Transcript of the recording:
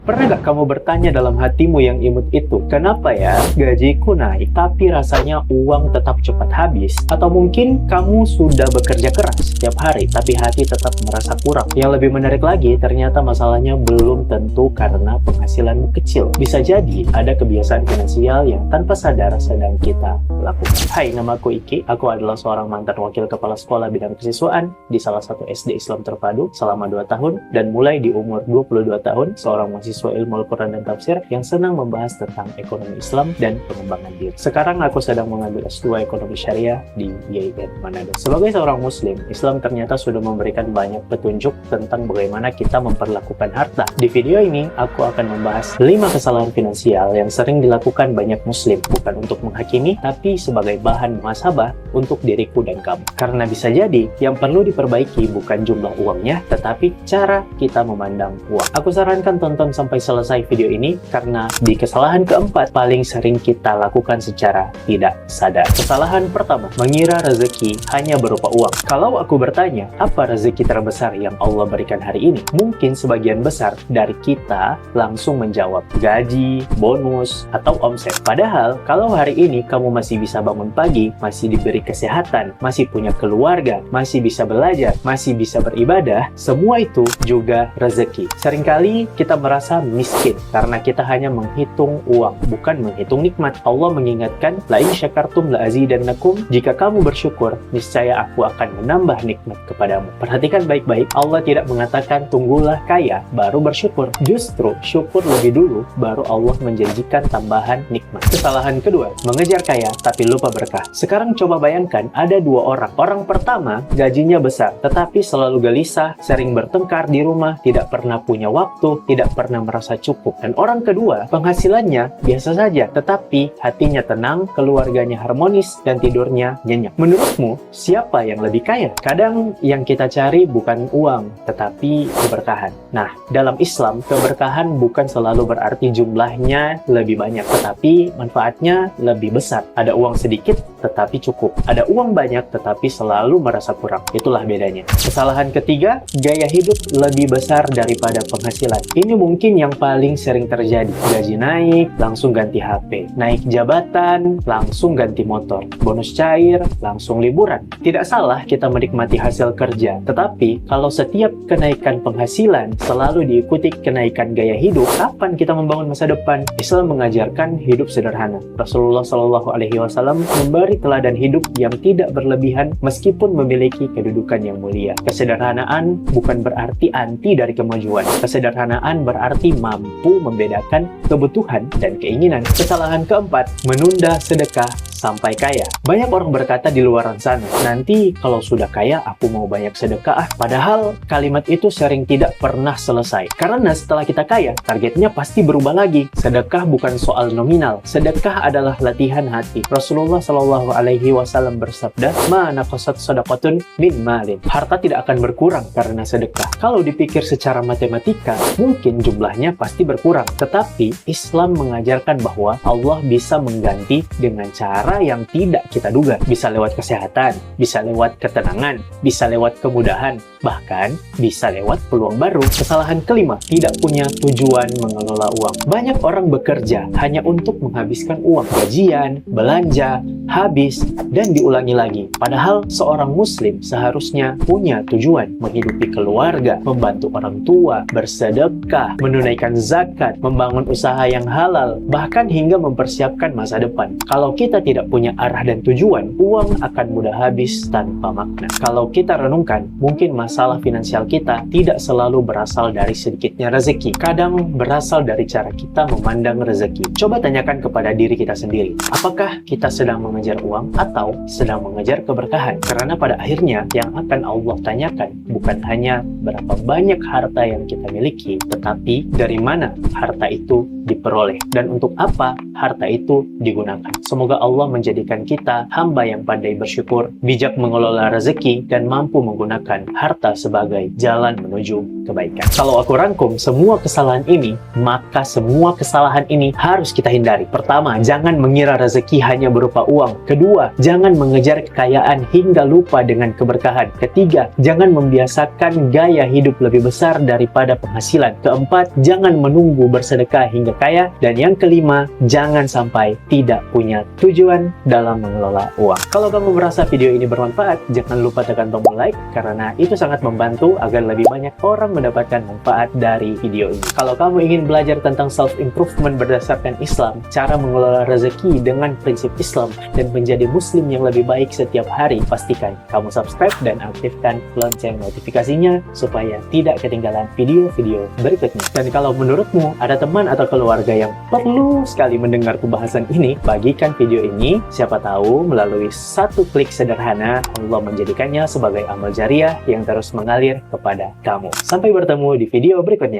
Pernah gak kamu bertanya dalam hatimu yang imut itu, kenapa ya gajiku naik tapi rasanya uang tetap cepat habis? Atau mungkin kamu sudah bekerja keras setiap hari tapi hati tetap merasa kurang? Yang lebih menarik lagi, ternyata masalahnya belum tentu karena penghasilanmu kecil. Bisa jadi ada kebiasaan finansial yang tanpa sadar sedang kita lakukan. Hai, namaku Iki. Aku adalah seorang mantan wakil kepala sekolah bidang kesiswaan di salah satu SD Islam terpadu selama 2 tahun, dan mulai di umur 22 tahun, seorang mahasiswa ilmu Al-Quran dan Tafsir yang senang membahas tentang ekonomi Islam dan pengembangan diri. Sekarang aku sedang mengambil S2 Ekonomi Syariah di YIN Manado. Sebagai seorang Muslim, Islam ternyata sudah memberikan banyak petunjuk tentang bagaimana kita memperlakukan harta. Di video ini, aku akan membahas 5 kesalahan finansial yang sering dilakukan banyak Muslim, bukan untuk menghakimi, tapi sebagai bahan muhasabah untuk diriku dan kamu. Karena bisa jadi, yang perlu diperbaiki bukan jumlah uangnya, tetapi cara kita memandang uang. Aku sarankan tonton sampai selesai video ini, karena di kesalahan keempat paling sering kita lakukan secara tidak sadar. Kesalahan pertama, mengira rezeki hanya berupa uang. Kalau aku bertanya, apa rezeki terbesar yang Allah berikan hari ini? Mungkin sebagian besar dari kita langsung menjawab gaji, bonus, atau omset. Padahal, kalau hari ini kamu masih bisa bangun pagi, masih diberi kesehatan, masih punya keluarga, masih bisa belajar, masih bisa beribadah, semua itu juga rezeki. Seringkali kita merasa miskin karena kita hanya menghitung uang, bukan menghitung nikmat. Allah mengingatkan, la in syakartum la azidannakum, jika kamu bersyukur, niscaya aku akan menambah nikmat kepadamu. Perhatikan baik-baik, Allah tidak mengatakan tunggulah kaya baru bersyukur. Justru syukur lebih dulu, baru Allah menjanjikan tambahan nikmat. Kesalahan kedua, mengejar kaya tapi lupa berkah. Sekarang coba bayangkan, ada 2 orang. Orang pertama gajinya besar, tetapi selalu gelisah, sering bertengkar di rumah, tidak pernah punya waktu, tidak pernah merasa cukup. Dan orang kedua, penghasilannya biasa saja, tetapi hatinya tenang, keluarganya harmonis, dan tidurnya nyenyak. Menurutmu, siapa yang lebih kaya? Kadang yang kita cari bukan uang, tetapi keberkahan. Nah, dalam Islam, keberkahan bukan selalu berarti jumlahnya lebih banyak, tetapi manfaatnya lebih besar. Ada uang sedikit, tetapi cukup. Ada uang banyak, tetapi selalu merasa kurang. Itulah bedanya. Kesalahan ketiga, gaya hidup lebih besar daripada penghasilan. Ini mungkin yang paling sering terjadi. Gaji naik, langsung ganti HP. Naik jabatan, langsung ganti motor. Bonus cair, langsung liburan. Tidak salah kita menikmati hasil kerja, tetapi kalau setiap kenaikan penghasilan selalu diikuti kenaikan gaya hidup, kapan kita membangun masa depan? Islam mengajarkan hidup sederhana. Rasulullah Shallallahu Alaihi Wasallam memberi teladan hidup yang tidak berlebihan meskipun memiliki kedudukan yang mulia. Kesederhanaan bukan berarti anti dari kemajuan. Kesederhanaan berarti mampu membedakan kebutuhan dan keinginan. Kesalahan keempat, menunda sedekah sampai kaya. Banyak orang berkata di luar sana, nanti kalau sudah kaya aku mau banyak sedekah. Padahal kalimat itu sering tidak pernah selesai. Karena setelah kita kaya, targetnya pasti berubah lagi. Sedekah bukan soal nominal. Sedekah adalah latihan hati. Rasulullah Shallallahu Alaihi Wasallam bersabda, "Ma naqasat shadaqatun min malin." Harta tidak akan berkurang karena sedekah. Kalau dipikir secara matematika, mungkin jumlahnya pasti berkurang. Tetapi Islam mengajarkan bahwa Allah bisa mengganti dengan cara yang tidak kita duga. Bisa lewat kesehatan, bisa lewat ketenangan, bisa lewat kemudahan, bahkan bisa lewat peluang baru. Kesalahan kelima, tidak punya tujuan mengelola uang. Banyak orang bekerja hanya untuk menghabiskan uang. Gajian, belanja, habis, dan diulangi lagi. Padahal seorang muslim seharusnya punya tujuan, menghidupi keluarga, membantu orang tua, bersedekah, menunaikan zakat, membangun usaha yang halal, bahkan hingga mempersiapkan masa depan. Kalau kita tidak punya arah dan tujuan, uang akan mudah habis tanpa makna. Kalau kita renungkan, mungkin masalah finansial kita tidak selalu berasal dari sedikitnya rezeki. Kadang berasal dari cara kita memandang rezeki. Coba tanyakan kepada diri kita sendiri, apakah kita sedang mengejar uang atau sedang mengejar keberkahan? Karena pada akhirnya yang akan Allah tanyakan bukan hanya berapa banyak harta yang kita miliki, tetapi dari mana harta itu diperoleh dan untuk apa harta itu digunakan. Semoga Allah menjadikan kita hamba yang pandai bersyukur, bijak mengelola rezeki, dan mampu menggunakan harta sebagai jalan menuju kebaikan. Kalau aku rangkum semua kesalahan ini, maka semua kesalahan ini harus kita hindari. Pertama, jangan mengira rezeki hanya berupa uang. Kedua, jangan mengejar kekayaan hingga lupa dengan keberkahan. Ketiga, jangan membiasakan gaya hidup lebih besar daripada penghasilan. Keempat, jangan menunggu bersedekah hingga kaya. Dan yang kelima, jangan sampai tidak punya tujuan dalam mengelola uang. Kalau kamu merasa video ini bermanfaat, jangan lupa tekan tombol like, karena itu sangat membantu agar lebih banyak orang mendapatkan manfaat dari video ini. Kalau kamu ingin belajar tentang self-improvement berdasarkan Islam, cara mengelola rezeki dengan prinsip Islam, dan menjadi muslim yang lebih baik setiap hari, pastikan kamu subscribe dan aktifkan lonceng notifikasinya supaya tidak ketinggalan video-video berikutnya. Dan kalau menurutmu ada teman atau keluarga yang perlu sekali mendengar pembahasan ini, bagikan video ini. Siapa tahu melalui satu klik sederhana Allah menjadikannya sebagai amal jariah yang terus mengalir kepada kamu. Sampai bertemu di video berikutnya.